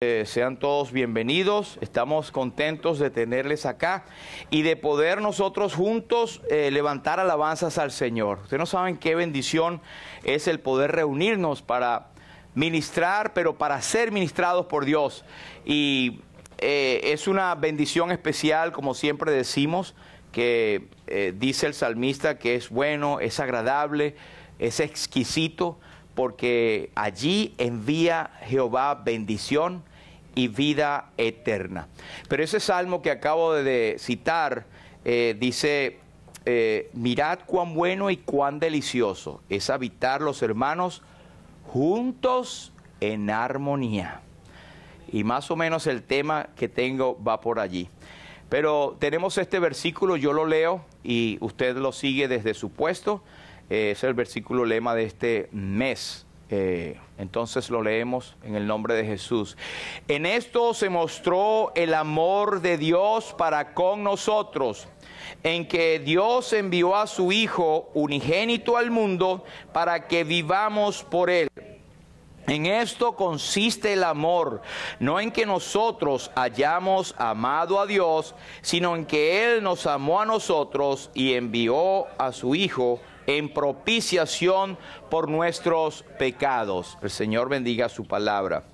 Sean todos bienvenidos. Estamos contentos de tenerles acá y de poder nosotros juntos levantar alabanzas al Señor. Ustedes no saben qué bendición es el poder reunirnos para ministrar, pero para ser ministrados por Dios. Y es una bendición especial, como siempre decimos, que dice el salmista que es bueno, es agradable, es exquisito, porque allí envía Jehová bendición y vida eterna. Pero ese salmo que acabo de citar dice, mirad cuán bueno y cuán delicioso es habitar los hermanos juntos en armonía. Y más o menos el tema que tengo va por allí. Pero tenemos este versículo, yo lo leo y usted lo sigue desde su puesto. Es el versículo lema de este mes. Entonces lo leemos en el nombre de Jesús. En esto se mostró el amor de Dios para con nosotros, en que Dios envió a su Hijo unigénito al mundo para que vivamos por Él. En esto consiste el amor, no en que nosotros hayamos amado a Dios, sino en que Él nos amó a nosotros y envió a su Hijo en propiciación por nuestros pecados. El Señor bendiga su palabra.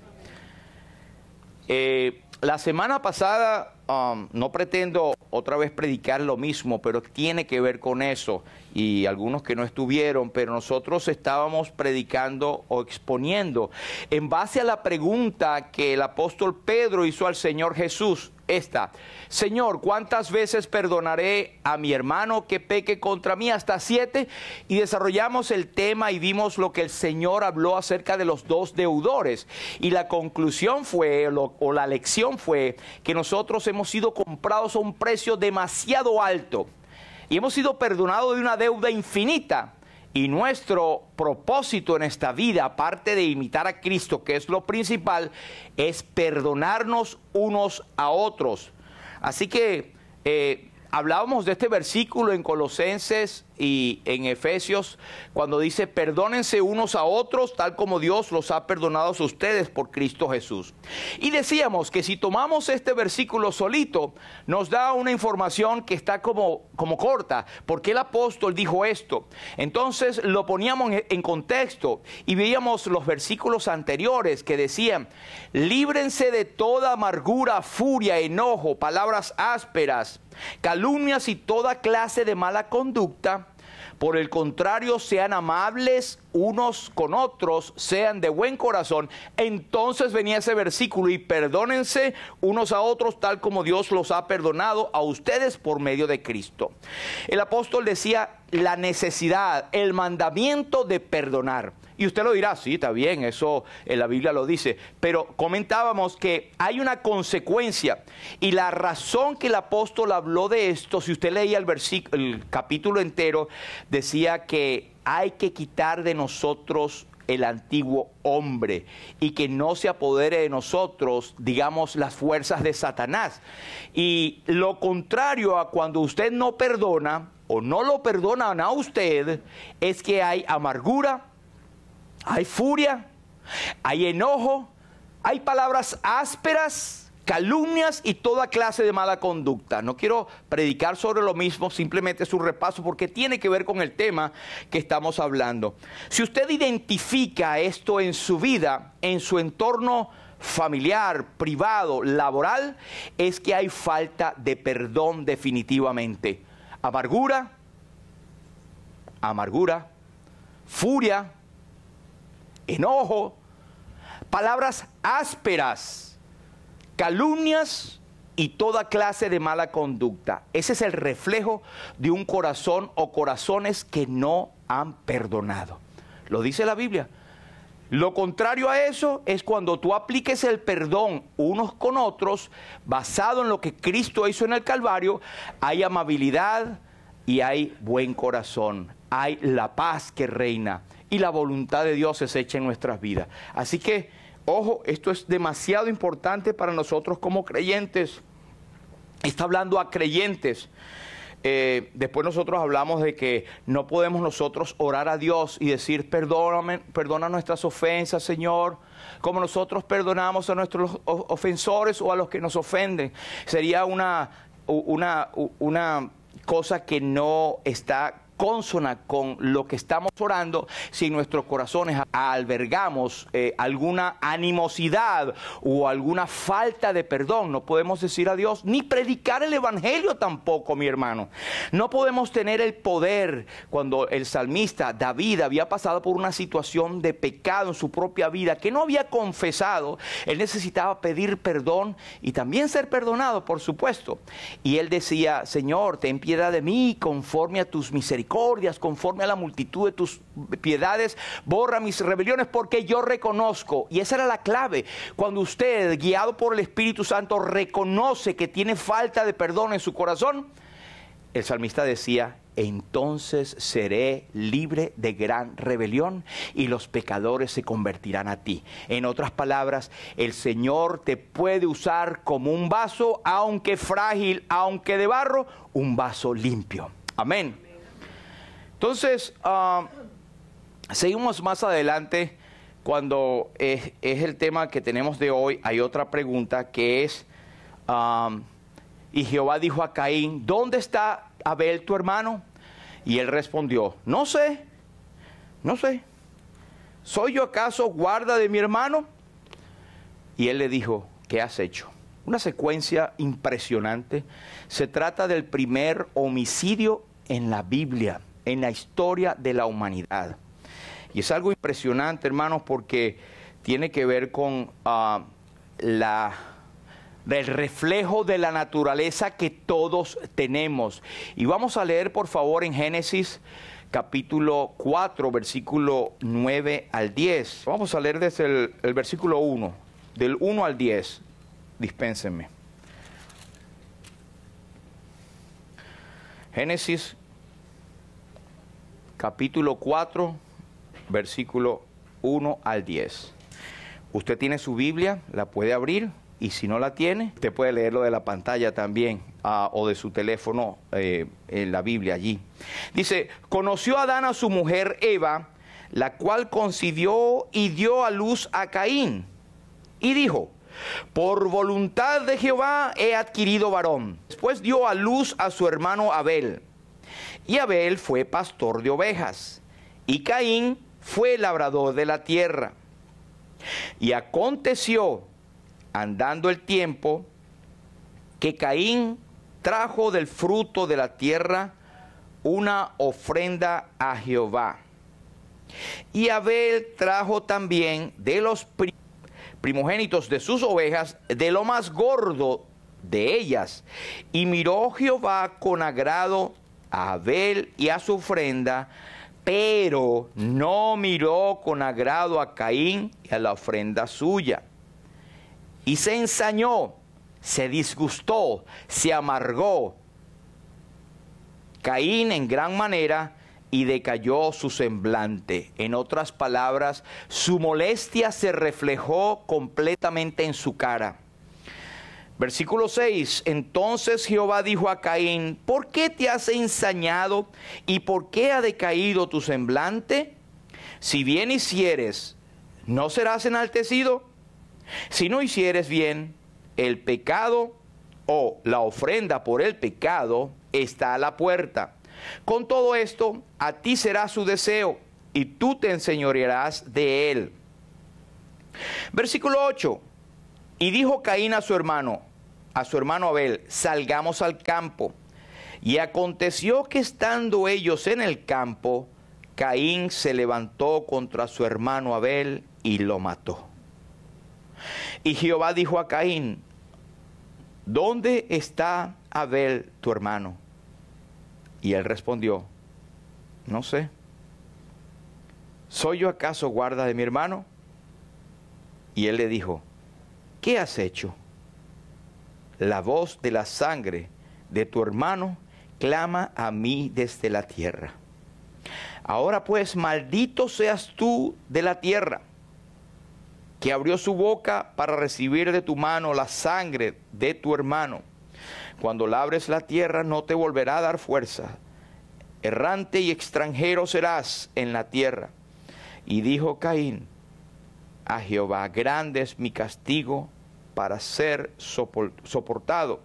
La semana pasada, no pretendo otra vez predicar lo mismo, pero tiene que ver con eso. Y algunos que no estuvieron, pero nosotros estábamos predicando o exponiendo en base a la pregunta que el apóstol Pedro hizo al Señor Jesús. Señor, ¿cuántas veces perdonaré a mi hermano que peque contra mí? ¿Hasta 7? Y desarrollamos el tema y vimos lo que el Señor habló acerca de los dos deudores. Y la conclusión fue, o la lección fue, que nosotros hemos sido comprados a un precio demasiado alto. Y hemos sido perdonados de una deuda infinita. Y nuestro propósito en esta vida, aparte de imitar a Cristo, que es lo principal, es perdonarnos unos a otros. Así que hablábamos de este versículo en Colosenses y en Efesios, cuando dice, perdónense unos a otros, tal como Dios los ha perdonado a ustedes por Cristo Jesús. Y decíamos que si tomamos este versículo solito, nos da una información que está como corta. ¿Por qué el apóstol dijo esto? Entonces lo poníamos en contexto y veíamos los versículos anteriores que decían, líbrense de toda amargura, furia, enojo, palabras ásperas, calumnias y toda clase de mala conducta. Por el contrario, sean amables unos con otros, sean de buen corazón. Entonces venía ese versículo, y perdónense unos a otros tal como Dios los ha perdonado a ustedes por medio de Cristo. El apóstol decía la necesidad, el mandamiento de perdonar. Y usted lo dirá, sí, está bien, eso la Biblia lo dice. Pero comentábamos que hay una consecuencia. Y la razón que el apóstol habló de esto, si usted leía el capítulo entero, decía que hay que quitar de nosotros el antiguo hombre y que no se apodere de nosotros, digamos, las fuerzas de Satanás. Y lo contrario a cuando usted no perdona o no lo perdonan a usted, es que hay amargura, hay furia, hay enojo, hay palabras ásperas, calumnias y toda clase de mala conducta. No quiero predicar sobre lo mismo, simplemente es un repaso porque tiene que ver con el tema que estamos hablando. Si usted identifica esto en su vida, en su entorno familiar, privado, laboral, es que hay falta de perdón definitivamente. Amargura, furia, enojo, palabras ásperas, calumnias y toda clase de mala conducta. Ese es el reflejo de un corazón o corazones que no han perdonado. Lo dice la Biblia. Lo contrario a eso es cuando tú apliques el perdón unos con otros, basado en lo que Cristo hizo en el Calvario, hay amabilidad y hay buen corazón, hay la paz que reina y la voluntad de Dios es hecha en nuestras vidas. Así que, ojo, esto es demasiado importante para nosotros como creyentes. Está hablando a creyentes. Después nosotros hablamos de que no podemos nosotros orar a Dios y decir, perdóname, perdona nuestras ofensas, Señor, como nosotros perdonamos a nuestros ofensores o a los que nos ofenden. Sería una cosa que no está consona con lo que estamos orando si en nuestros corazones albergamos alguna animosidad o alguna falta de perdón. No podemos decir a Dios ni predicar el evangelio tampoco, mi hermano. No podemos tener el poder. Cuando el salmista David había pasado por una situación de pecado en su propia vida que no había confesado, él necesitaba pedir perdón y también ser perdonado, por supuesto. Y él decía, Señor, ten piedad de mí conforme a tus misericordias, conforme a la multitud de tus piedades, borra mis rebeliones, porque yo reconozco. Y esa era la clave. Cuando usted, guiado por el Espíritu Santo, reconoce que tiene falta de perdón en su corazón, el salmista decía, entonces seré libre de gran rebelión y los pecadores se convertirán a ti. En otras palabras, el Señor te puede usar como un vaso, aunque frágil, aunque de barro, un vaso limpio. Amén. Entonces, seguimos más adelante cuando es el tema que tenemos de hoy. Hay otra pregunta que es, y Jehová dijo a Caín, ¿dónde está Abel tu hermano? Y él respondió, no sé, no sé. ¿Soy yo acaso guarda de mi hermano? Y él le dijo, ¿qué has hecho? Una secuencia impresionante. Se trata del primer homicidio en la Biblia, en la historia de la humanidad. Y es algo impresionante, hermanos, porque tiene que ver con el reflejo de la naturaleza que todos tenemos. Y vamos a leer, por favor, en Génesis capítulo 4, versículo 9 al 10. Vamos a leer desde el versículo 1, del 1 al 10. Dispénsenme. Génesis capítulo 4, versículo 1 al 10. Usted tiene su Biblia, la puede abrir, y si no la tiene, usted puede leerlo de la pantalla también, o de su teléfono, en la Biblia allí. Dice, conoció Adán a su mujer Eva, la cual concibió y dio a luz a Caín, y dijo, por voluntad de Jehová he adquirido varón. Después dio a luz a su hermano Abel. Y Abel fue pastor de ovejas, y Caín fue labrador de la tierra. Y aconteció, andando el tiempo, que Caín trajo del fruto de la tierra una ofrenda a Jehová. Y Abel trajo también de los primogénitos de sus ovejas, de lo más gordo de ellas. Y miró Jehová con agrado a Abel y a su ofrenda, pero no miró con agrado a Caín y a la ofrenda suya. Y se ensañó, se disgustó, se amargó Caín en gran manera y decayó su semblante. En otras palabras, su molestia se reflejó completamente en su cara. Versículo 6, entonces Jehová dijo a Caín, ¿por qué te has ensañado y por qué ha decaído tu semblante? Si bien hicieres, ¿no serás enaltecido? Si no hicieres bien, el pecado o la ofrenda por el pecado está a la puerta. Con todo esto, a ti será su deseo y tú te enseñorearás de él. Versículo 8. Y dijo Caín a su hermano Abel, salgamos al campo. Y aconteció que estando ellos en el campo, Caín se levantó contra su hermano Abel y lo mató. Y Jehová dijo a Caín, ¿dónde está Abel tu hermano? Y él respondió, no sé. ¿Soy yo acaso guarda de mi hermano? Y él le dijo, ¿qué has hecho? La voz de la sangre de tu hermano clama a mí desde la tierra. Ahora pues, maldito seas tú de la tierra, que abrió su boca para recibir de tu mano la sangre de tu hermano. Cuando labres la tierra no te volverá a dar fuerza. Errante y extranjero serás en la tierra. Y dijo Caín a Jehová, grande es mi castigo para ser soportado.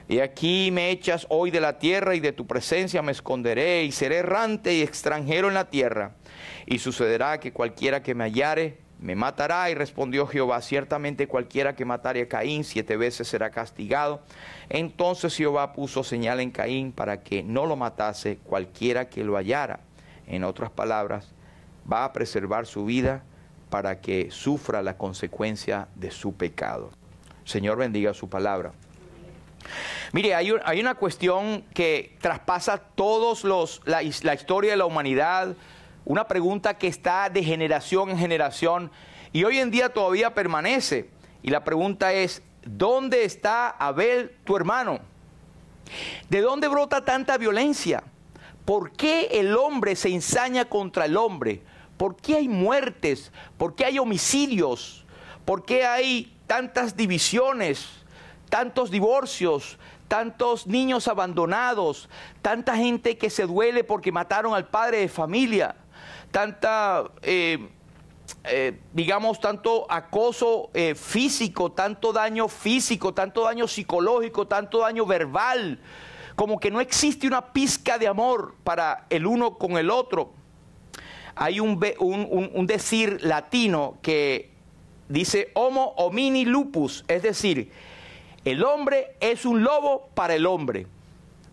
Y aquí me echas hoy de la tierra, y de tu presencia me esconderé, y seré errante y extranjero en la tierra. Y sucederá que cualquiera que me hallare me matará. Y respondió Jehová, ciertamente cualquiera que matare a Caín 7 veces será castigado. Entonces Jehová puso señal en Caín para que no lo matase cualquiera que lo hallara. En otras palabras, va a preservar su vida para que sufra la consecuencia de su pecado. Señor, bendiga su palabra. Mire, hay una cuestión que traspasa la historia de la humanidad, una pregunta que está de generación en generación y hoy en día todavía permanece. Y la pregunta es, ¿dónde está Abel, tu hermano? ¿De dónde brota tanta violencia? ¿Por qué el hombre se ensaña contra el hombre? ¿Por qué hay muertes? ¿Por qué hay homicidios? ¿Por qué hay tantas divisiones, tantos divorcios, tantos niños abandonados, tanta gente que se duele porque mataron al padre de familia, digamos, tanto acoso físico, tanto daño psicológico, tanto daño verbal, como que no existe una pizca de amor para el uno con el otro? Hay un decir latino que dice homo homini lupus, es decir, el hombre es un lobo para el hombre.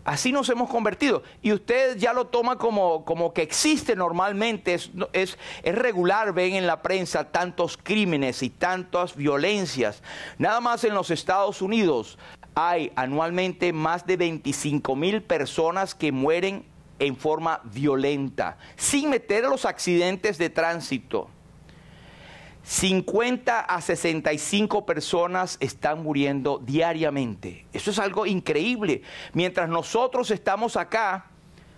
Así nos hemos convertido. Y usted ya lo toma como que existe normalmente, es regular, ven en la prensa tantos crímenes y tantas violencias. Nada más en los Estados Unidos hay anualmente más de 25,000 personas que mueren en forma violenta, sin meter a los accidentes de tránsito. 50 a 65 personas están muriendo diariamente. Eso es algo increíble. Mientras nosotros estamos acá,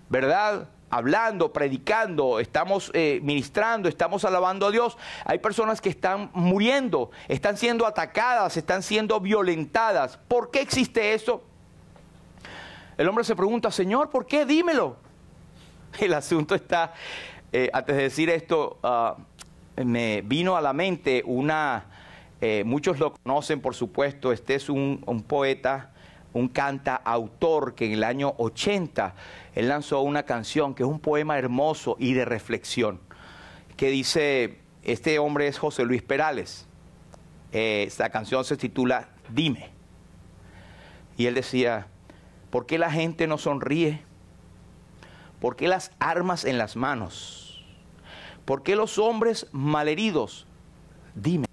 ¿verdad?, hablando, predicando, estamos ministrando, estamos alabando a Dios, hay personas que están muriendo, están siendo atacadas, están siendo violentadas. ¿Por qué existe eso? El hombre se pregunta, Señor, ¿por qué? Dímelo. El asunto está, antes de decir esto, me vino a la mente muchos lo conocen por supuesto, este es un poeta, un cantautor que en el año 80, él lanzó una canción que es un poema hermoso y de reflexión, que dice, este hombre es José Luis Perales, esta canción se titula Dime, y él decía, ¿por qué la gente no sonríe? ¿Por qué las armas en las manos? ¿Por qué los hombres malheridos? Dime.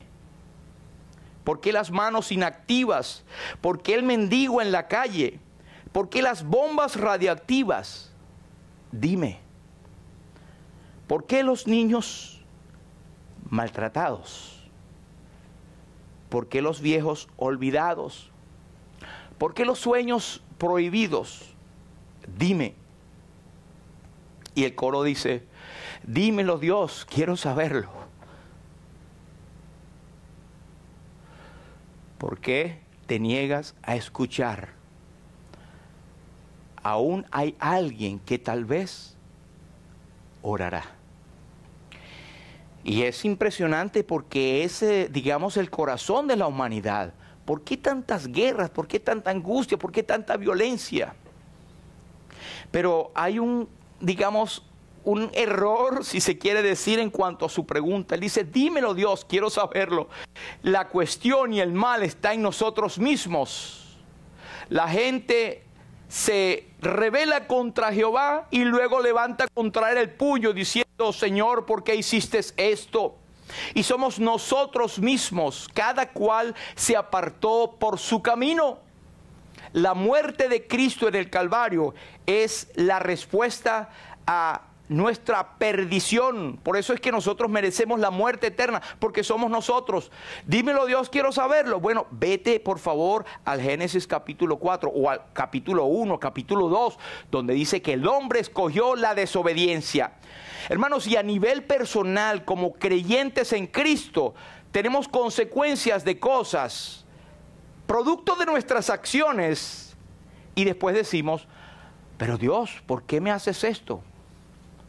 ¿Por qué las manos inactivas? ¿Por qué el mendigo en la calle? ¿Por qué las bombas radiactivas? Dime. ¿Por qué los niños maltratados? ¿Por qué los viejos olvidados? ¿Por qué los sueños prohibidos? Dime. Y el coro dice, dímelo Dios, quiero saberlo. ¿Por qué te niegas a escuchar? Aún hay alguien que tal vez orará. Y es impresionante porque es, digamos, el corazón de la humanidad. ¿Por qué tantas guerras? ¿Por qué tanta angustia? ¿Por qué tanta violencia? Pero hay digamos, un error, si se quiere decir, en cuanto a su pregunta. Él dice, dímelo Dios, quiero saberlo. La cuestión y el mal está en nosotros mismos. La gente se rebela contra Jehová y luego levanta contra él el puño diciendo, Señor, ¿por qué hiciste esto? Y somos nosotros mismos, cada cual se apartó por su camino. La muerte de Cristo en el Calvario es la respuesta a nuestra perdición. Por eso es que nosotros merecemos la muerte eterna, porque somos nosotros. Dímelo Dios, quiero saberlo. Bueno, vete por favor al Génesis capítulo 4 o al capítulo 1, capítulo 2, donde dice que el hombre escogió la desobediencia. Hermanos, y a nivel personal, como creyentes en Cristo, tenemos consecuencias de cosas producto de nuestras acciones, y después decimos, pero Dios, ¿por qué me haces esto?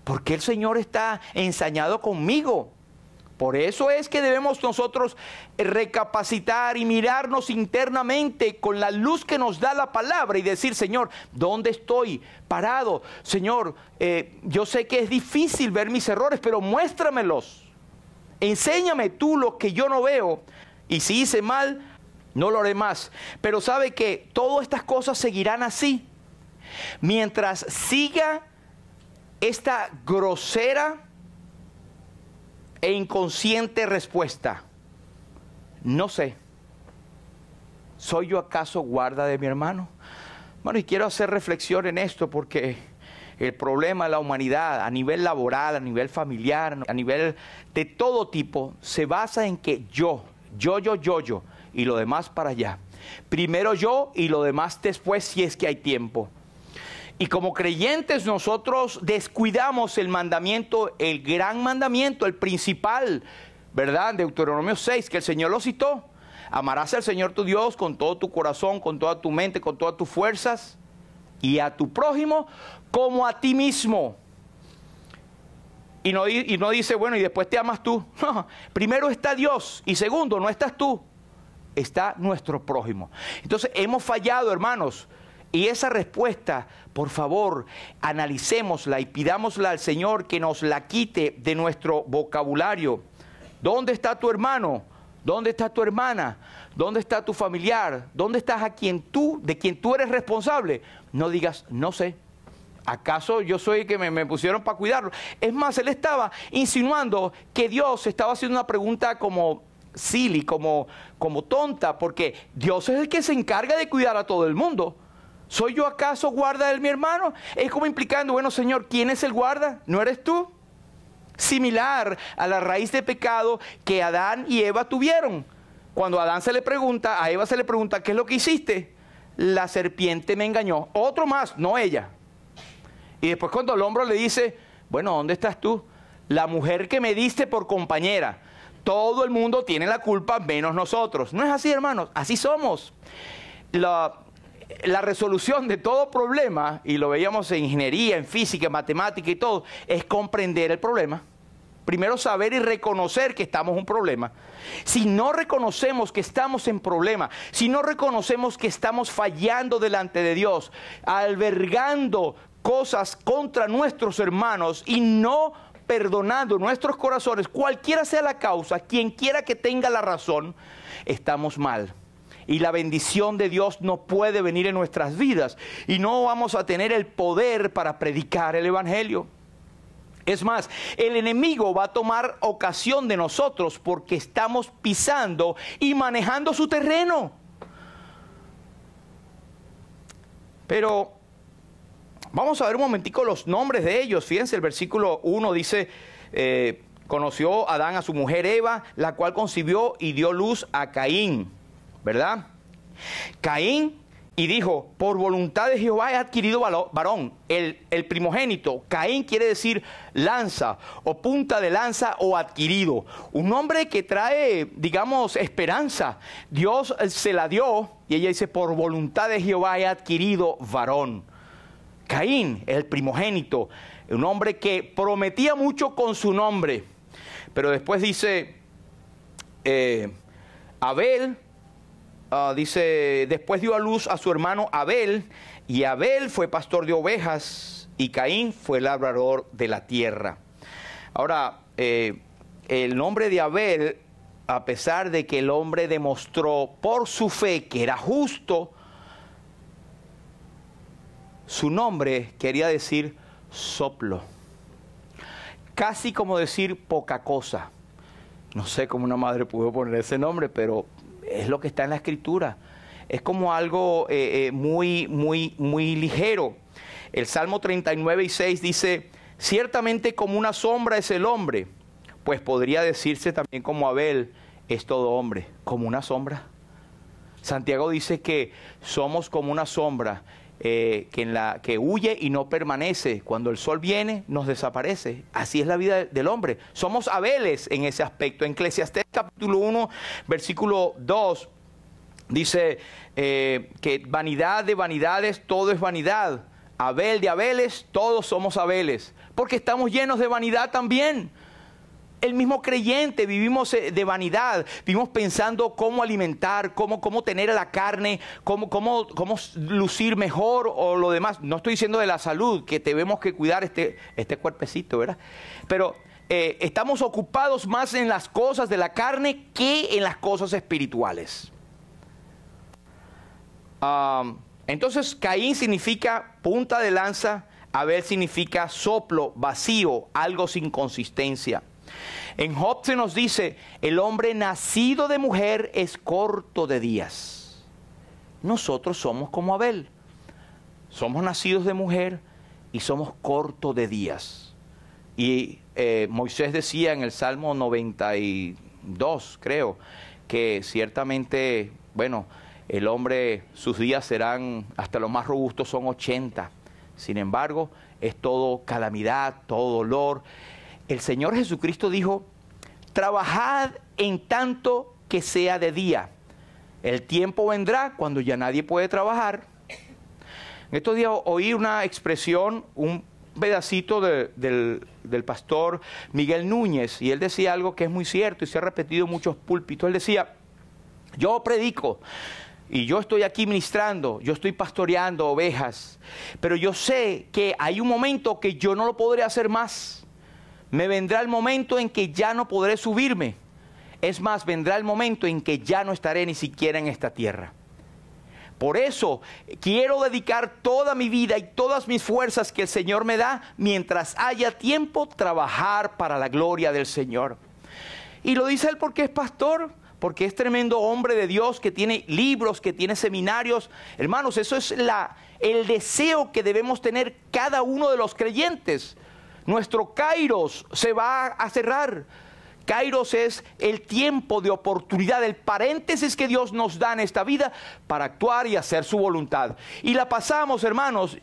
¿Por qué el Señor está ensañado conmigo? Por eso es que debemos nosotros recapacitar y mirarnos internamente con la luz que nos da la palabra y decir, Señor, ¿dónde estoy parado? Señor, yo sé que es difícil ver mis errores, pero muéstramelos. Enséñame tú lo que yo no veo. Y si hice mal, no lo haré más. Pero sabe que todas estas cosas seguirán así. Mientras siga esta grosera e inconsciente respuesta, no sé, ¿soy yo acaso guarda de mi hermano? Bueno, y quiero hacer reflexión en esto porque el problema de la humanidad a nivel laboral, a nivel familiar, a nivel de todo tipo, se basa en que yo, y lo demás para allá. Primero yo y lo demás después si es que hay tiempo. Y como creyentes nosotros descuidamos el mandamiento, el gran mandamiento, el principal, ¿verdad? Deuteronomio 6, que el Señor lo citó. Amarás al Señor tu Dios con todo tu corazón, con toda tu mente, con todas tus fuerzas, y a tu prójimo como a ti mismo. Y no dice, bueno, y después te amas tú. No, primero está Dios, y segundo, no estás tú, está nuestro prójimo. Entonces hemos fallado, hermanos. Y esa respuesta, por favor, analicémosla y pidámosla al Señor que nos la quite de nuestro vocabulario. ¿Dónde está tu hermano? ¿Dónde está tu hermana? ¿Dónde está tu familiar? ¿Dónde estás de quien tú eres responsable? No digas, no sé. ¿Acaso yo soy el que me pusieron para cuidarlo? Es más, él estaba insinuando que Dios estaba haciendo una pregunta como silly, como tonta, porque Dios es el que se encarga de cuidar a todo el mundo. ¿Soy yo acaso guarda de mi hermano? Es como implicando, bueno, Señor, ¿quién es el guarda? ¿No eres tú? Similar a la raíz de pecado que Adán y Eva tuvieron. Cuando a Eva se le pregunta, ¿qué es lo que hiciste? La serpiente me engañó. Otro más, no ella. Y después cuando el hombre le dice, bueno, ¿dónde estás tú? La mujer que me diste por compañera. Todo el mundo tiene la culpa, menos nosotros. No es así, hermanos, así somos. La resolución de todo problema, y lo veíamos en ingeniería, en física, en matemática y todo, es comprender el problema. Primero saber y reconocer que estamos en un problema. Si no reconocemos que estamos en problema, si no reconocemos que estamos fallando delante de Dios, albergando cosas contra nuestros hermanos y no perdonando nuestros corazones, cualquiera sea la causa, quien quiera que tenga la razón, estamos mal. Y la bendición de Dios no puede venir en nuestras vidas. Y no vamos a tener el poder para predicar el Evangelio. Es más, el enemigo va a tomar ocasión de nosotros porque estamos pisando y manejando su terreno. Pero vamos a ver un momentico los nombres de ellos. Fíjense, el versículo 1 dice, conoció Adán a su mujer Eva, la cual concibió y dio luz a Caín. ¿Verdad? Caín, y dijo, por voluntad de Jehová he adquirido varón, el primogénito. Caín quiere decir lanza, o punta de lanza, o adquirido. Un nombre que trae, digamos, esperanza. Dios se la dio, y ella dice, por voluntad de Jehová he adquirido varón. Caín, el primogénito, un hombre que prometía mucho con su nombre. Pero después dice, Abel, dice, después dio a luz a su hermano Abel, y Abel fue pastor de ovejas, y Caín fue labrador de la tierra. Ahora, el nombre de Abel, a pesar de que el hombre demostró por su fe que era justo, su nombre quería decir soplo. Casi como decir poca cosa. No sé cómo una madre pudo poner ese nombre, pero es lo que está en la Escritura. Es como algo muy ligero. El Salmo 39:6 dice, ciertamente como una sombra es el hombre, pues podría decirse también como Abel es todo hombre, como una sombra. Santiago dice que somos como una sombra que huye y no permanece. Cuando el sol viene, nos desaparece. Así es la vida del hombre. Somos Abeles en ese aspecto. En Eclesiastés capítulo 1, versículo 2, Dice que vanidad de vanidades, todo es vanidad. Abel de Abeles, todos somos Abeles. Porque estamos llenos de vanidad también. El mismo creyente vivimos de vanidad, vivimos pensando cómo alimentar, cómo tener a la carne, cómo lucir mejor o lo demás. No estoy diciendo de la salud, que tenemos que cuidar este cuerpecito, ¿verdad? Pero estamos ocupados más en las cosas de la carne que en las cosas espirituales. Entonces Caín significa punta de lanza, Abel significa soplo, vacío, algo sin consistencia. En Job se nos dice, el hombre nacido de mujer es corto de días. Nosotros somos como Abel. Somos nacidos de mujer y somos cortos de días. Y Moisés decía en el Salmo 92, creo, que ciertamente, bueno, el hombre, sus días serán, hasta los más robustos son 80. Sin embargo, es todo calamidad, todo dolor. El Señor Jesucristo dijo, trabajad en tanto que sea de día. El tiempo vendrá cuando ya nadie puede trabajar. En estos días oí una expresión, un pedacito del pastor Miguel Núñez, y él decía algo que es muy cierto y se ha repetido en muchos púlpitos. Él decía, yo predico y yo estoy aquí ministrando, yo estoy pastoreando ovejas, pero yo sé que hay un momento que yo no lo podré hacer más. Me vendrá el momento en que ya no podré subirme. Es más, vendrá el momento en que ya no estaré ni siquiera en esta tierra. Por eso quiero dedicar toda mi vida y todas mis fuerzas que el Señor me da, mientras haya tiempo, trabajar para la gloria del Señor. Y lo dice él porque es pastor, porque es tremendo hombre de Dios, que tiene libros, que tiene seminarios. Hermanos, eso es el deseo que debemos tener cada uno de los creyentes. Nuestro kairos se va a cerrar. Kairos es el tiempo de oportunidad, el paréntesis que Dios nos da en esta vida para actuar y hacer su voluntad. Y la pasamos, hermanos,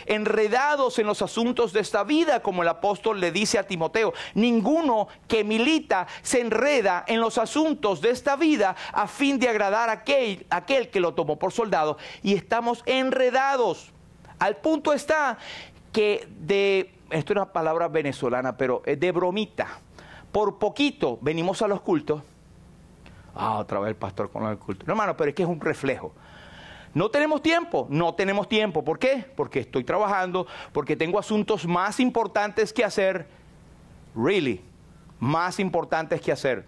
enredados en los asuntos de esta vida, como el apóstol le dice a Timoteo. Ninguno que milita se enreda en los asuntos de esta vida a fin de agradar a aquel que lo tomó por soldado. Y estamos enredados. Al punto está que esto es una palabra venezolana, pero de bromita. Por poquito venimos a los cultos. Otra vez el pastor con el culto. No, hermano, pero es que es un reflejo. No tenemos tiempo. No tenemos tiempo. ¿Por qué? Porque estoy trabajando, porque tengo asuntos más importantes que hacer. Really, más importantes que hacer.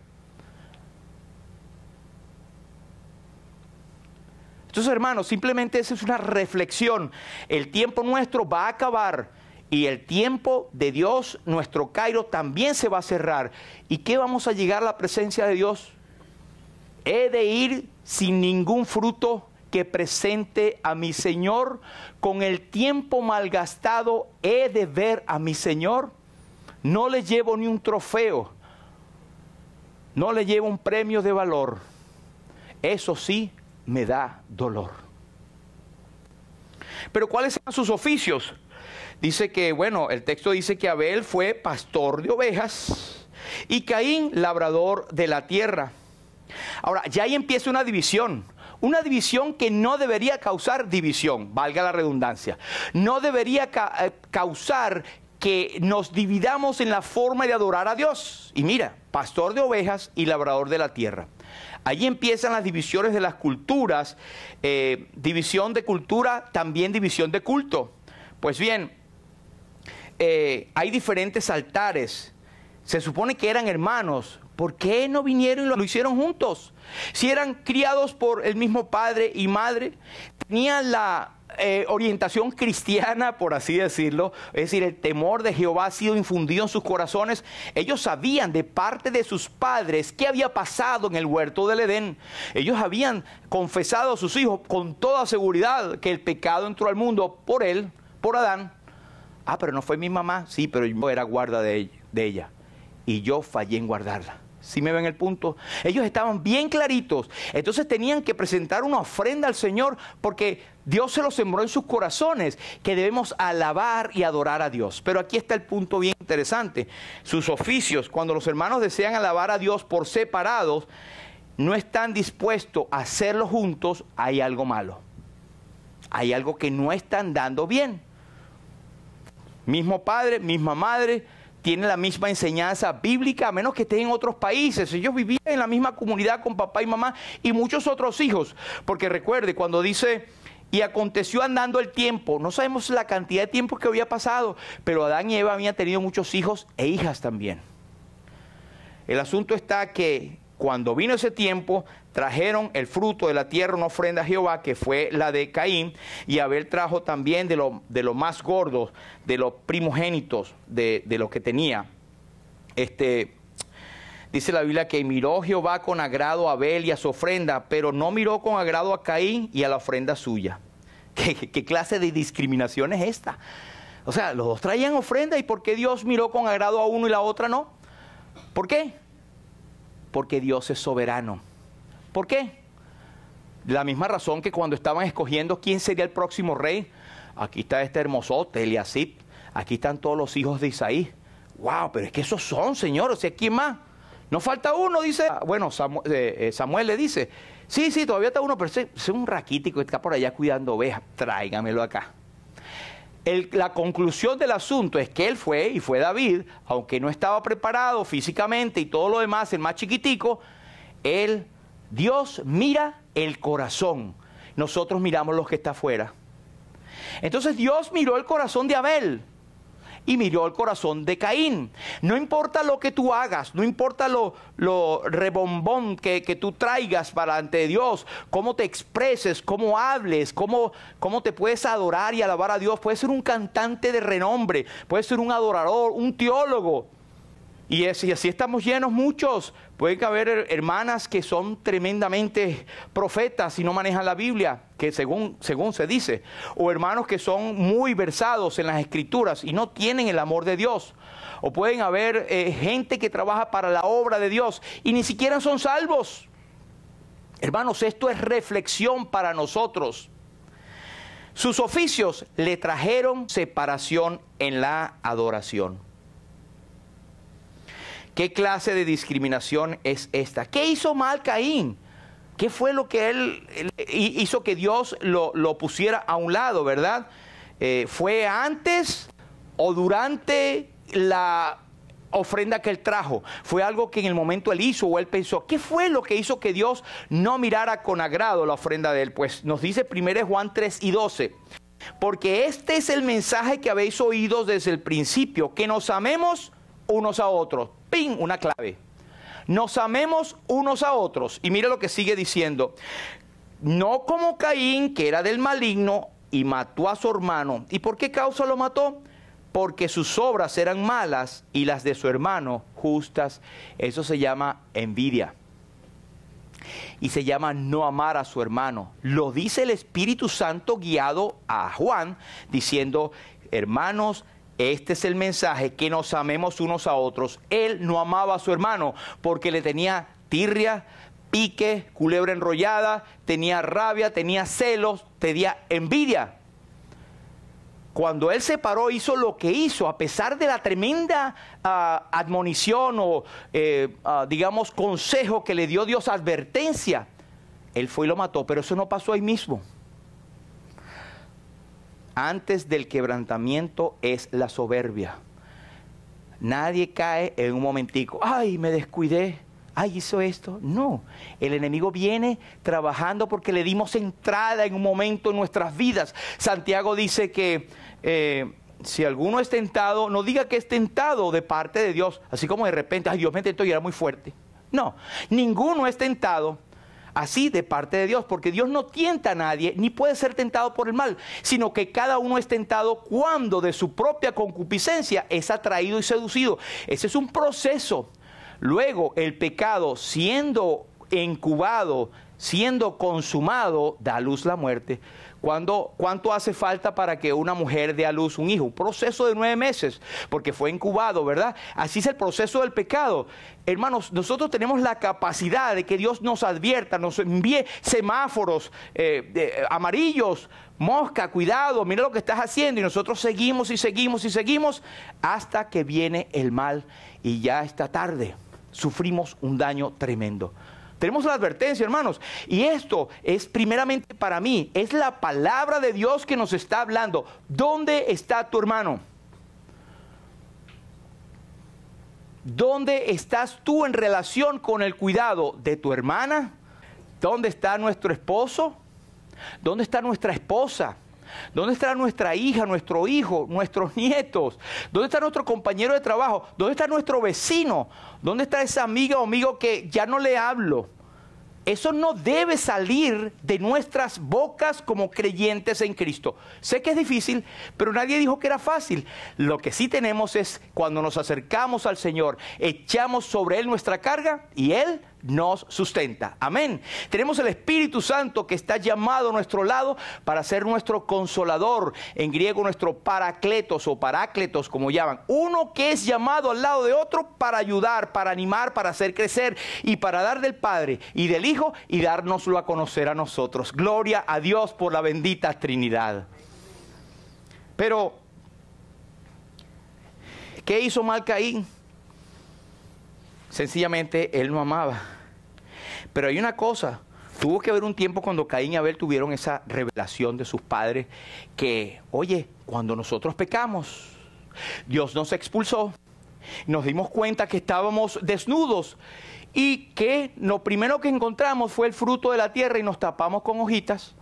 Entonces, hermanos, simplemente esa es una reflexión. El tiempo nuestro va a acabar. Y el tiempo de Dios, nuestro Cairo, también se va a cerrar. ¿Y qué vamos a llegar a la presencia de Dios? He de ir sin ningún fruto que presente a mi Señor. Con el tiempo malgastado, he de ver a mi Señor. No le llevo ni un trofeo. No le llevo un premio de valor. Eso sí, me da dolor. Pero ¿cuáles eran sus oficios? Dice que, bueno, el texto dice que Abel fue pastor de ovejas y Caín labrador de la tierra. Ahora, ya ahí empieza una división que no debería causar división, valga la redundancia. No debería causar que nos dividamos en la forma de adorar a Dios. Y mira, pastor de ovejas y labrador de la tierra. Allí empiezan las divisiones de las culturas, división de cultura, también división de culto. Pues bien, hay diferentes altares. Se supone que eran hermanos. ¿Por qué no vinieron y lo hicieron juntos? Si eran criados por el mismo padre y madre, tenían la orientación cristiana, por así decirlo, es decir, el temor de Jehová ha sido infundido en sus corazones. Ellos sabían de parte de sus padres qué había pasado en el huerto del Edén. Ellos habían confesado a sus hijos con toda seguridad que el pecado entró al mundo por él, por Adán. Ah, pero no fue mi mamá. Sí, pero yo era guarda de ella. Y yo fallé en guardarla. ¿Sí me ven el punto? Ellos estaban bien claritos. Entonces tenían que presentar una ofrenda al Señor porque Dios se lo sembró en sus corazones, que debemos alabar y adorar a Dios. Pero aquí está el punto bien interesante. Sus oficios, cuando los hermanos desean alabar a Dios por separados, no están dispuestos a hacerlo juntos, hay algo malo. Hay algo que no están dando bien. Mismo padre, misma madre, tienen la misma enseñanza bíblica, a menos que estén en otros países. Ellos vivían en la misma comunidad con papá y mamá y muchos otros hijos. Porque recuerde, cuando dice, y aconteció andando el tiempo, no sabemos la cantidad de tiempo que había pasado, pero Adán y Eva habían tenido muchos hijos e hijas también. El asunto está que cuando vino ese tiempo, trajeron el fruto de la tierra, una ofrenda a Jehová, que fue la de Caín, y Abel trajo también de lo más gordos, de los primogénitos, de lo que tenía. Dice la Biblia que miró Jehová con agrado a Abel y a su ofrenda, pero no miró con agrado a Caín y a la ofrenda suya. ¿Qué clase de discriminación es esta? O sea, los dos traían ofrenda, ¿y por qué Dios miró con agrado a uno y la otra no? ¿Por qué? Porque Dios es soberano. ¿Por qué? De la misma razón que cuando estaban escogiendo quién sería el próximo rey, aquí está este hermosote, Eliasib, aquí están todos los hijos de Isaí. ¡Wow! Pero es que esos son, Señor, o sea, ¿quién más? No falta uno, dice. Bueno, Samuel le dice, sí, todavía está uno, pero ese es un raquítico que está por allá cuidando ovejas, tráigamelo acá. La conclusión del asunto es que él fue, y fue David, aunque no estaba preparado físicamente y todo lo demás, el más chiquitico, Dios mira el corazón. Nosotros miramos lo que está afuera. Entonces Dios miró el corazón de Abel y miró el corazón de Caín. No importa lo que tú hagas, no importa lo rebombón que tú traigas para ante Dios, cómo te expreses, cómo hables, cómo te puedes adorar y alabar a Dios. Puedes ser un cantante de renombre, puedes ser un adorador, un teólogo. Y así estamos llenos muchos. Puede haber hermanas que son tremendamente profetas y no manejan la Biblia, que según se dice. O hermanos que son muy versados en las Escrituras y no tienen el amor de Dios. O pueden haber gente que trabaja para la obra de Dios y ni siquiera son salvos. Hermanos, esto es reflexión para nosotros. Sus oficios le trajeron separación en la adoración. ¿Qué clase de discriminación es esta? ¿Qué hizo mal Caín? ¿Qué fue lo que él hizo que Dios lo pusiera a un lado, verdad? ¿Fue antes o durante la ofrenda que él trajo? ¿Fue algo que en el momento él hizo o él pensó? ¿Qué fue lo que hizo que Dios no mirara con agrado la ofrenda de él? Pues nos dice 1 Juan 3:12. Porque este es el mensaje que habéis oído desde el principio, que nos amemos unos a otros. ¡Ping! Una clave. Nos amemos unos a otros. Y mira lo que sigue diciendo. No como Caín, que era del maligno, y mató a su hermano. ¿Y por qué causa lo mató? Porque sus obras eran malas y las de su hermano justas. Eso se llama envidia. Y se llama no amar a su hermano. Lo dice el Espíritu Santo guiado a Juan, diciendo, hermanos, este es el mensaje, que nos amemos unos a otros. Él no amaba a su hermano porque le tenía tirria, pique, culebra enrollada, tenía rabia, tenía celos, tenía envidia. Cuando él se paró, hizo lo que hizo, a pesar de la tremenda admonición o, digamos, consejo que le dio Dios, advertencia. Él fue y lo mató, pero eso no pasó ahí mismo. Antes del quebrantamiento es la soberbia. Nadie cae en un momentico. ¡Ay, me descuidé! ¡Ay, hizo esto! No, el enemigo viene trabajando porque le dimos entrada en un momento en nuestras vidas. Santiago dice que si alguno es tentado, no diga que es tentado de parte de Dios. Así como de repente, ¡ay, Dios me tentó y era muy fuerte! No, ninguno es tentado así de parte de Dios, porque Dios no tienta a nadie, ni puede ser tentado por el mal, sino que cada uno es tentado cuando de su propia concupiscencia es atraído y seducido. Ese es un proceso. Luego el pecado, siendo incubado, siendo consumado, da a luz la muerte. ¿Cuánto hace falta para que una mujer dé a luz un hijo? Un proceso de 9 meses, porque fue incubado, ¿verdad? Así es el proceso del pecado. Hermanos, nosotros tenemos la capacidad de que Dios nos advierta, nos envíe semáforos amarillos, mosca, cuidado, mira lo que estás haciendo, y nosotros seguimos y seguimos y seguimos hasta que viene el mal y ya está tarde. Sufrimos un daño tremendo. Tenemos la advertencia, hermanos. Y esto es primeramente para mí. Es la palabra de Dios que nos está hablando. ¿Dónde está tu hermano? ¿Dónde estás tú en relación con el cuidado de tu hermana? ¿Dónde está nuestro esposo? ¿Dónde está nuestra esposa? ¿Dónde está nuestra hija, nuestro hijo, nuestros nietos? ¿Dónde está nuestro compañero de trabajo? ¿Dónde está nuestro vecino? ¿Dónde está esa amiga o amigo que ya no le hablo? Eso no debe salir de nuestras bocas como creyentes en Cristo. Sé que es difícil, pero nadie dijo que era fácil. Lo que sí tenemos es, cuando nos acercamos al Señor, echamos sobre Él nuestra carga y Él nos sustenta. Amén. Tenemos el Espíritu Santo que está llamado a nuestro lado para ser nuestro consolador. En griego nuestro paracletos o parácletos, como llaman. Uno que es llamado al lado de otro para ayudar, para animar, para hacer crecer y para dar del Padre y del Hijo y dárnoslo a conocer a nosotros. Gloria a Dios por la bendita Trinidad. Pero, ¿qué hizo mal Caín? Sencillamente él no amaba. Pero hay una cosa, tuvo que haber un tiempo cuando Caín y Abel tuvieron esa revelación de sus padres que, oye, cuando nosotros pecamos, Dios nos expulsó, nos dimos cuenta que estábamos desnudos y que lo primero que encontramos fue el fruto de la tierra y nos tapamos con hojitas.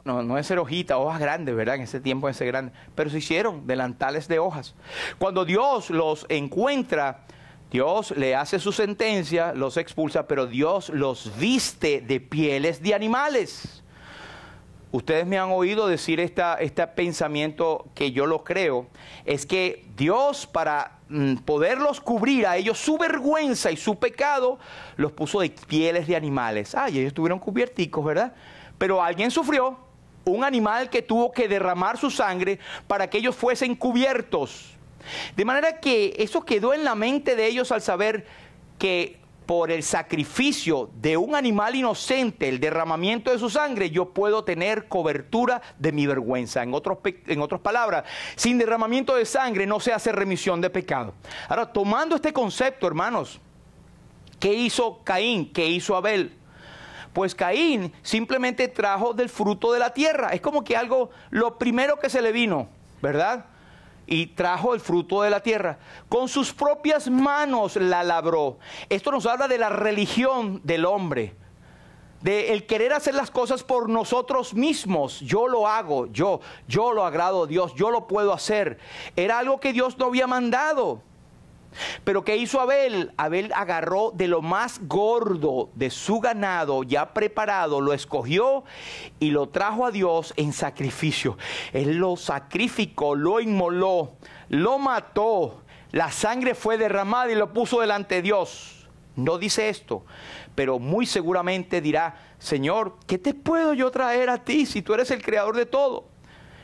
Bueno, no es ser hojitas, hojas grandes, ¿verdad? En ese tiempo es ser grande, pero se hicieron delantales de hojas. Cuando Dios los encuentra, Dios le hace su sentencia, los expulsa, pero Dios los viste de pieles de animales. Ustedes me han oído decir este pensamiento que yo lo creo, es que Dios para poderlos cubrir a ellos su vergüenza y su pecado, los puso de pieles de animales. Y ellos estuvieron cubierticos, ¿verdad? Pero alguien sufrió, un animal que tuvo que derramar su sangre para que ellos fuesen cubiertos. De manera que eso quedó en la mente de ellos al saber que por el sacrificio de un animal inocente, el derramamiento de su sangre, yo puedo tener cobertura de mi vergüenza. En otras palabras, sin derramamiento de sangre no se hace remisión de pecado. Ahora, tomando este concepto, hermanos, ¿qué hizo Caín? ¿Qué hizo Abel? Pues Caín simplemente trajo del fruto de la tierra. Es como que lo primero que se le vino, ¿verdad? Y trajo el fruto de la tierra. Con sus propias manos la labró. Esto nos habla de la religión del hombre. De el querer hacer las cosas por nosotros mismos. Yo lo hago, yo lo agrado a Dios, yo lo puedo hacer. Era algo que Dios no había mandado. Pero ¿qué hizo Abel? Abel agarró de lo más gordo de su ganado ya preparado, lo escogió y lo trajo a Dios en sacrificio. Él lo sacrificó, lo inmoló, lo mató, la sangre fue derramada y lo puso delante de Dios. No dice esto, pero muy seguramente dirá, Señor, ¿qué te puedo yo traer a ti si tú eres el creador de todo?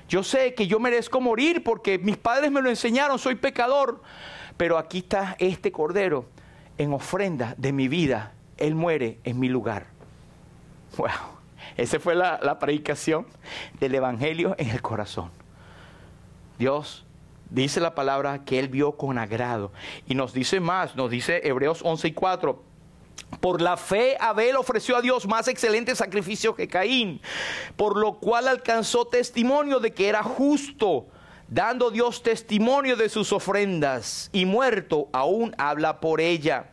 Yo sé que yo merezco morir porque mis padres me lo enseñaron, soy pecador. Pero aquí está este cordero en ofrenda de mi vida. Él muere en mi lugar. Wow. Esa fue la predicación del Evangelio en el corazón. Dios dice la palabra que Él vio con agrado. Y nos dice más, nos dice Hebreos 11:4. Por la fe Abel ofreció a Dios más excelente sacrificio que Caín, por lo cual alcanzó testimonio de que era justo, dando Dios testimonio de sus ofrendas, y muerto aún habla por ella.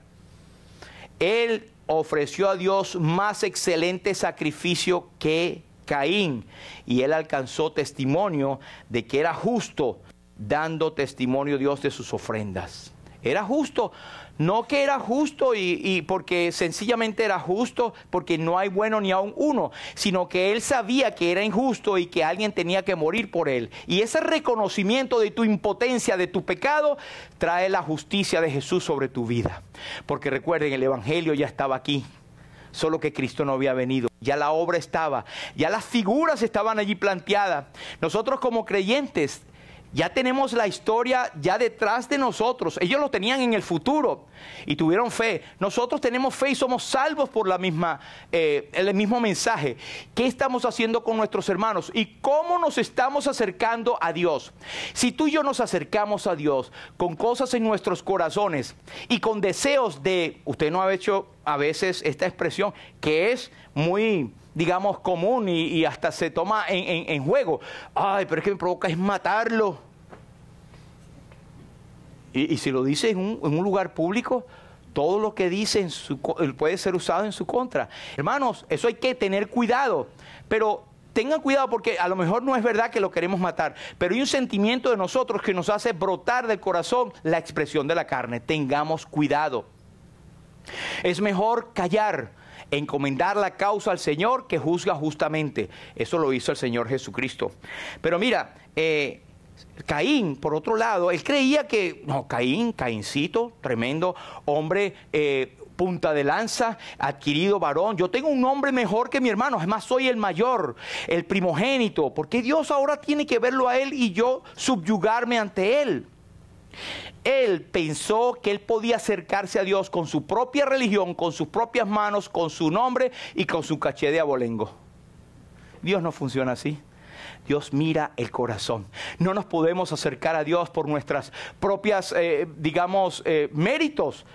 Él ofreció a Dios más excelente sacrificio que Caín, y él alcanzó testimonio de que era justo, dando testimonio Dios de sus ofrendas. Era justo, no que era justo y porque sencillamente era justo porque no hay bueno ni aun uno, sino que él sabía que era injusto y que alguien tenía que morir por él. Y ese reconocimiento de tu impotencia, de tu pecado, trae la justicia de Jesús sobre tu vida. Porque recuerden, el Evangelio ya estaba aquí, solo que Cristo no había venido. Ya la obra estaba, ya las figuras estaban allí planteadas. Nosotros como creyentes ya tenemos la historia ya detrás de nosotros. Ellos lo tenían en el futuro y tuvieron fe. Nosotros tenemos fe y somos salvos por el mismo mensaje. ¿Qué estamos haciendo con nuestros hermanos? ¿Y cómo nos estamos acercando a Dios? Si tú y yo nos acercamos a Dios con cosas en nuestros corazones y con deseos de... Usted no ha hecho a veces esta expresión que es muy, digamos, común y hasta se toma en juego. Ay, pero es que me provoca es matarlo. Y si lo dice en un lugar público, todo lo que dice puede ser usado en su contra. Hermanos, eso hay que tener cuidado, pero tengan cuidado porque a lo mejor no es verdad que lo queremos matar, pero hay un sentimiento de nosotros que nos hace brotar del corazón la expresión de la carne. Tengamos cuidado. Es mejor callar, encomendar la causa al Señor que juzga justamente. Eso lo hizo el Señor Jesucristo. Pero mira, Caín, por otro lado, él creía que, no, Caíncito, tremendo hombre, punta de lanza, adquirido varón. Yo tengo un nombre mejor que mi hermano, además soy el mayor, el primogénito. ¿Por qué Dios ahora tiene que verlo a él y yo subyugarme ante él? Él pensó que él podía acercarse a Dios con su propia religión, con sus propias manos, con su nombre y con su caché de abolengo. Dios no funciona así. Dios mira el corazón. No nos podemos acercar a Dios por nuestras propias, méritos.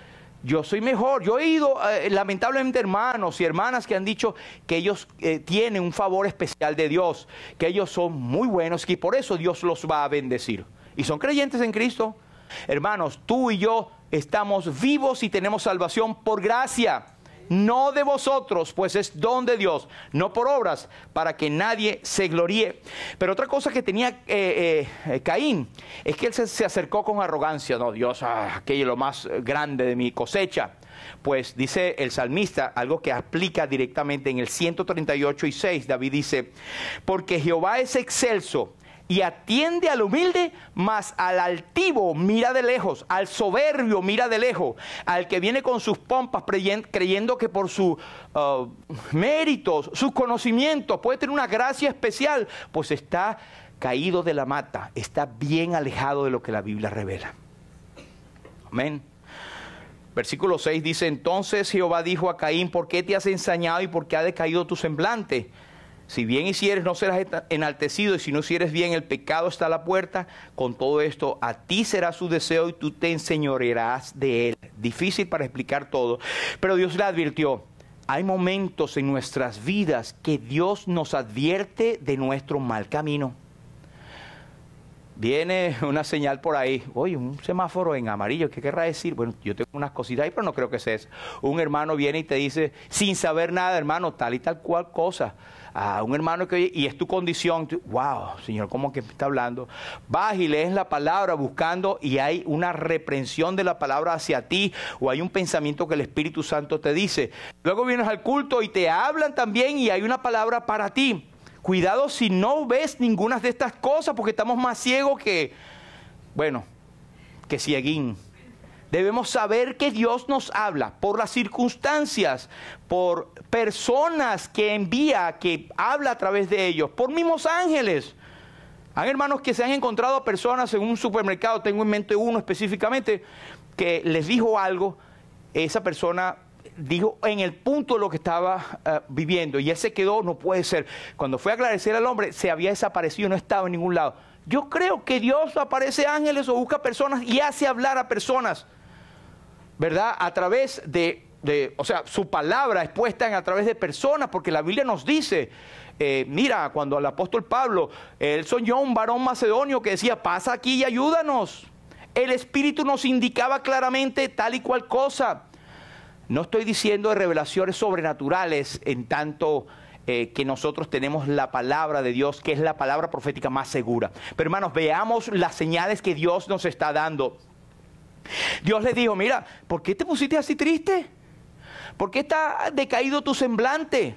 Yo soy mejor. Yo he ido, lamentablemente, hermanos y hermanas que han dicho que ellos tienen un favor especial de Dios, que ellos son muy buenos y por eso Dios los va a bendecir. Y son creyentes en Cristo. Hermanos, tú y yo estamos vivos y tenemos salvación por gracia. No de vosotros, pues es don de Dios, no por obras, para que nadie se gloríe. Pero otra cosa que tenía Caín, es que él se acercó con arrogancia. No, Dios, aquello es lo más grande de mi cosecha. Pues dice el salmista, algo que aplica directamente en el 138:6, David dice, porque Jehová es excelso y atiende al humilde, mas al altivo mira de lejos, al soberbio mira de lejos, al que viene con sus pompas creyendo que por sus méritos, sus conocimientos puede tener una gracia especial, pues está caído de la mata, está bien alejado de lo que la Biblia revela. Amén. Versículo 6 dice, entonces Jehová dijo a Caín, ¿por qué te has ensañado y por qué ha decaído tu semblante? Si bien hicieres, no serás enaltecido, y si no hicieres bien, el pecado está a la puerta. Con todo esto, a ti será su deseo y tú te enseñorearás de él. Difícil para explicar todo, pero Dios le advirtió. Hay momentos en nuestras vidas que Dios nos advierte de nuestro mal camino. Viene una señal por ahí, oye, un semáforo en amarillo, ¿qué querrá decir? Bueno, yo tengo unas cositas ahí, pero no creo que sea eso. Un hermano viene y te dice, sin saber nada, hermano, tal y tal cual cosa. Un hermano que oye, y es tu condición, wow, Señor, ¿cómo que me está hablando? Vas y lees la palabra buscando y hay una reprensión de la palabra hacia ti, o hay un pensamiento que el Espíritu Santo te dice. Luego vienes al culto y te hablan también y hay una palabra para ti. Cuidado si no ves ninguna de estas cosas, porque estamos más ciegos que cieguín. Debemos saber que Dios nos habla por las circunstancias, por personas que envía, que habla a través de ellos, por mismos ángeles. Hay hermanos que se han encontrado personas en un supermercado, tengo en mente uno específicamente, que les dijo algo, esa persona dijo en el punto de lo que estaba viviendo, y él se quedó, no puede ser. Cuando fue a aclarecer al hombre, se había desaparecido, no estaba en ningún lado. Yo creo que Dios aparece ángeles o busca personas y hace hablar a personas, ¿verdad? A través o sea, su palabra es puesta a través de personas, porque la Biblia nos dice, mira, cuando el apóstol Pablo, él soñó un varón macedonio que decía, pasa aquí y ayúdanos. El Espíritu nos indicaba claramente tal y cual cosa. No estoy diciendo de revelaciones sobrenaturales en tanto que nosotros tenemos la palabra de Dios, que es la palabra profética más segura. Pero hermanos, veamos las señales que Dios nos está dando. Dios les dijo, mira, ¿por qué te pusiste así triste? ¿Por qué está decaído tu semblante?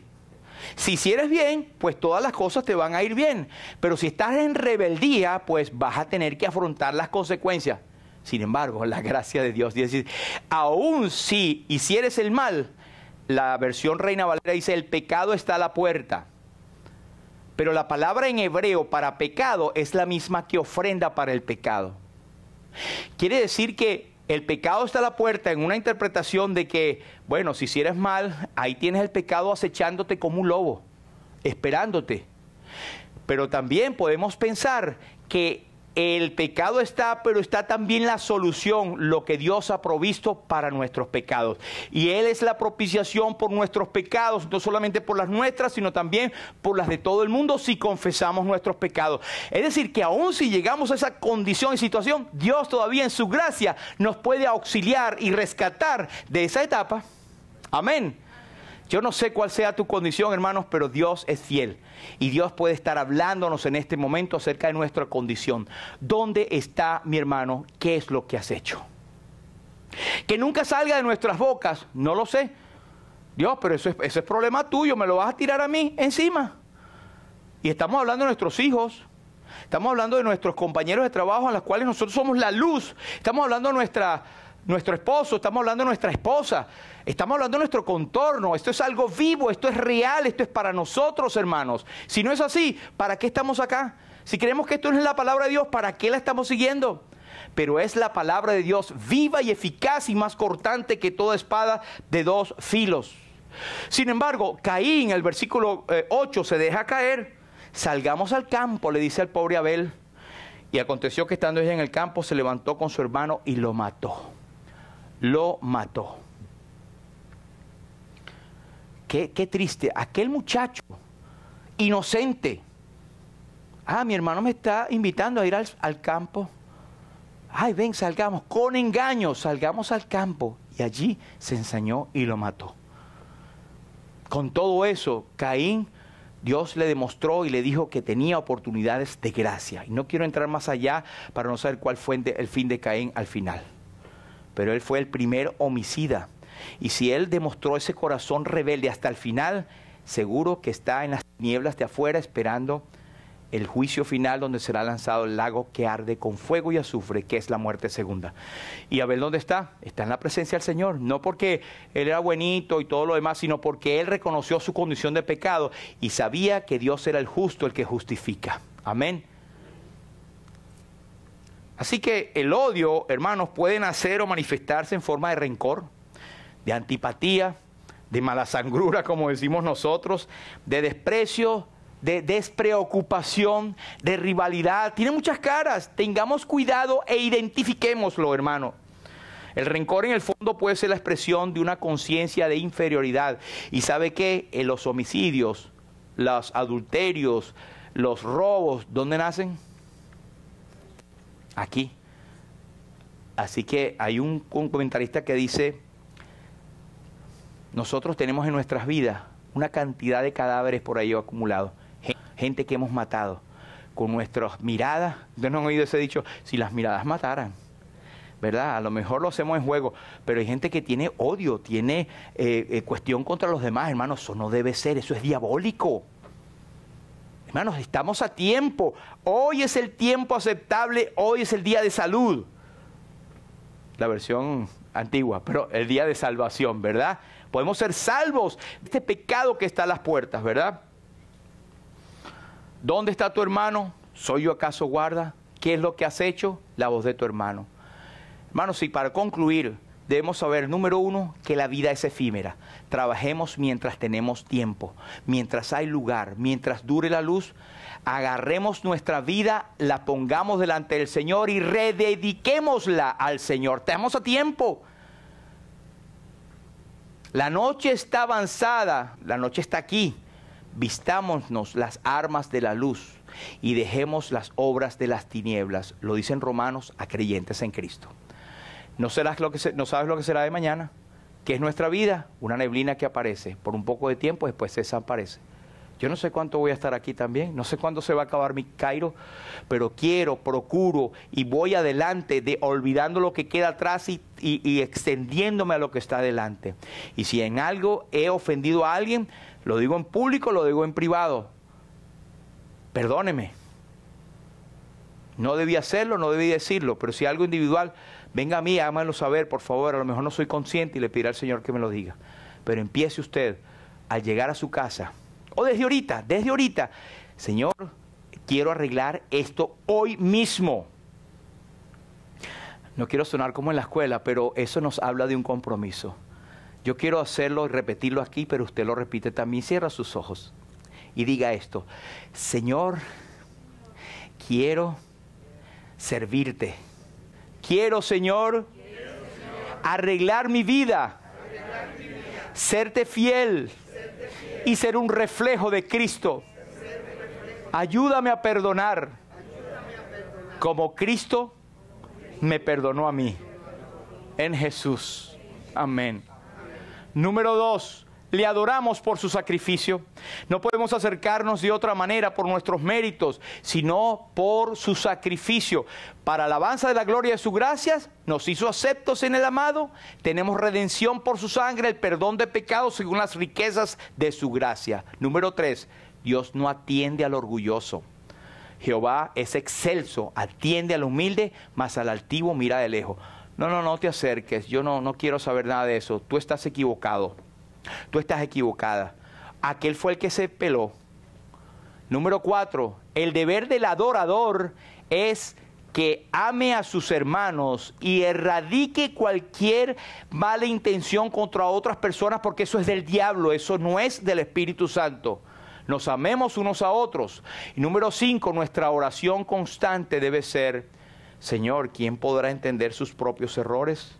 Si hicieres bien, pues todas las cosas te van a ir bien. Pero si estás en rebeldía, pues vas a tener que afrontar las consecuencias. Sin embargo, la gracia de Dios dice, aún si hicieres el mal, la versión Reina Valera dice, el pecado está a la puerta. Pero la palabra en hebreo para pecado es la misma que ofrenda para el pecado. Quiere decir que el pecado está a la puerta en una interpretación de que, bueno, si hicieres mal, ahí tienes el pecado acechándote como un lobo, esperándote. Pero también podemos pensar que El pecado está, pero está también la solución, lo que Dios ha provisto para nuestros pecados. Y Él es la propiciación por nuestros pecados, no solamente por las nuestras, sino también por las de todo el mundo si confesamos nuestros pecados. Es decir, que aun si llegamos a esa condición y situación, Dios todavía en su gracia nos puede auxiliar y rescatar de esa etapa. Amén. Yo no sé cuál sea tu condición, hermanos, pero Dios es fiel. Y Dios puede estar hablándonos en este momento acerca de nuestra condición. ¿Dónde está, mi hermano? ¿Qué es lo que has hecho? Que nunca salga de nuestras bocas, no lo sé. Dios, pero ese es problema tuyo, me lo vas a tirar a mí encima. Y estamos hablando de nuestros hijos. Estamos hablando de nuestros compañeros de trabajo a los cuales nosotros somos la luz. Estamos hablando de nuestro esposo, estamos hablando de nuestra esposa. Estamos hablando de nuestro contorno. Esto es algo vivo, esto es real, esto es para nosotros, hermanos. Si no es así, ¿para qué estamos acá? Si creemos que esto no es la palabra de Dios, ¿para qué la estamos siguiendo? Pero es la palabra de Dios viva y eficaz y más cortante que toda espada de dos filos. Sin embargo, Caín, el versículo 8, se deja caer. Salgamos al campo, le dice al pobre Abel. Y aconteció que estando ella en el campo, se levantó con su hermano y lo mató. Lo mató. Qué triste. Aquel muchacho inocente. Mi hermano me está invitando a ir al campo. Ay, ven, salgamos. Con engaño, salgamos al campo. Y allí se ensañó y lo mató. Con todo eso, Caín, Dios le demostró y le dijo que tenía oportunidades de gracia. Y no quiero entrar más allá para no saber cuál fue el fin de Caín al final. Pero él fue el primer homicida. Y si él demostró ese corazón rebelde hasta el final, seguro que está en las tinieblas de afuera esperando el juicio final donde será lanzado el lago que arde con fuego y azufre, que es la muerte segunda. ¿Y Abel dónde está? Está en la presencia del Señor. No porque él era buenito y todo lo demás, sino porque él reconoció su condición de pecado y sabía que Dios era el justo, el que justifica. Amén. Así que el odio, hermanos, puede nacer o manifestarse en forma de rencor, de antipatía, de mala sangrura, como decimos nosotros, de desprecio, de despreocupación, de rivalidad. Tiene muchas caras. Tengamos cuidado e identifiquémoslo, hermano. El rencor en el fondo puede ser la expresión de una conciencia de inferioridad. ¿Y sabe qué? En los homicidios, los adulterios, los robos, ¿dónde nacen? Aquí. Así que hay un comentarista que dice: nosotros tenemos en nuestras vidas una cantidad de cadáveres por ahí acumulados. Gente que hemos matado con nuestras miradas. Ustedes no han oído ese dicho: si las miradas mataran, ¿verdad? A lo mejor lo hacemos en juego, pero hay gente que tiene odio, tiene cuestión contra los demás, hermanos. Eso no debe ser, eso es diabólico. Hermanos, estamos a tiempo. Hoy es el tiempo aceptable, hoy es el día de salud. La versión antigua, pero el día de salvación, ¿verdad? Podemos ser salvos de este pecado que está a las puertas, ¿verdad? ¿Dónde está tu hermano? ¿Soy yo acaso guarda? ¿Qué es lo que has hecho? La voz de tu hermano. Hermanos, y para concluir, debemos saber, número uno, que la vida es efímera. Trabajemos mientras tenemos tiempo, mientras hay lugar, mientras dure la luz. Agarremos nuestra vida, la pongamos delante del Señor y redediquémosla al Señor. Estamos a tiempo. La noche está avanzada, la noche está aquí. Vistámonos las armas de la luz y dejemos las obras de las tinieblas. Lo dicen Romanos a creyentes en Cristo. ¿No sabes lo que será de mañana? ¿Qué es nuestra vida? Una neblina que aparece por un poco de tiempo, después se desaparece. Yo no sé cuánto voy a estar aquí también, no sé cuándo se va a acabar mi Cairo, pero procuro y voy adelante olvidando lo que queda atrás y extendiéndome a lo que está adelante. Y si en algo he ofendido a alguien, lo digo en público, lo digo en privado. Perdóneme. No debí hacerlo, no debí decirlo, pero si algo individual, venga a mí, háganmelo saber, por favor. A lo mejor no soy consciente y le pediré al Señor que me lo diga. Pero empiece usted al llegar a su casa, o desde ahorita, Señor, quiero arreglar esto hoy mismo. No quiero sonar como en la escuela, pero eso nos habla de un compromiso. Yo quiero hacerlo y repetirlo aquí, pero usted lo repite también. Cierra sus ojos y diga esto: Señor, quiero servirte. Quiero, Señor, arreglar mi vida, serte fiel y ser un reflejo de Cristo. Ayúdame a perdonar como Cristo me perdonó a mí. En Jesús. Amén. Número 2. Le adoramos por su sacrificio. No podemos acercarnos de otra manera por nuestros méritos, sino por su sacrificio. Para alabanza de la gloria de su gracia, nos hizo aceptos en el amado. Tenemos redención por su sangre, el perdón de pecados según las riquezas de su gracia. Número 3. Dios no atiende al orgulloso. Jehová es excelso, atiende al humilde, mas al altivo mira de lejos. No te acerques, yo no quiero saber nada de eso. Tú estás equivocado. Tú estás equivocada. Aquel fue el que se peló. Número 4. El deber del adorador es que ame a sus hermanos y erradique cualquier mala intención contra otras personas, porque eso es del diablo, eso no es del Espíritu Santo. Nos amemos unos a otros. Y número 5. Nuestra oración constante debe ser: Señor, ¿quién podrá entender sus propios errores?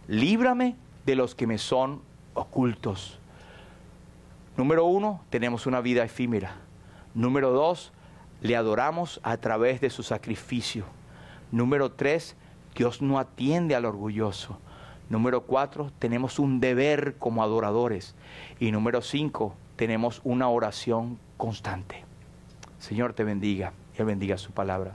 Líbrame de los que me son ocultos. Número 1, tenemos una vida efímera. Número 2, le adoramos a través de su sacrificio. Número 3, Dios no atiende al orgulloso. Número 4, tenemos un deber como adoradores. Y número 5, tenemos una oración constante. Señor te bendiga y Él bendiga su palabra.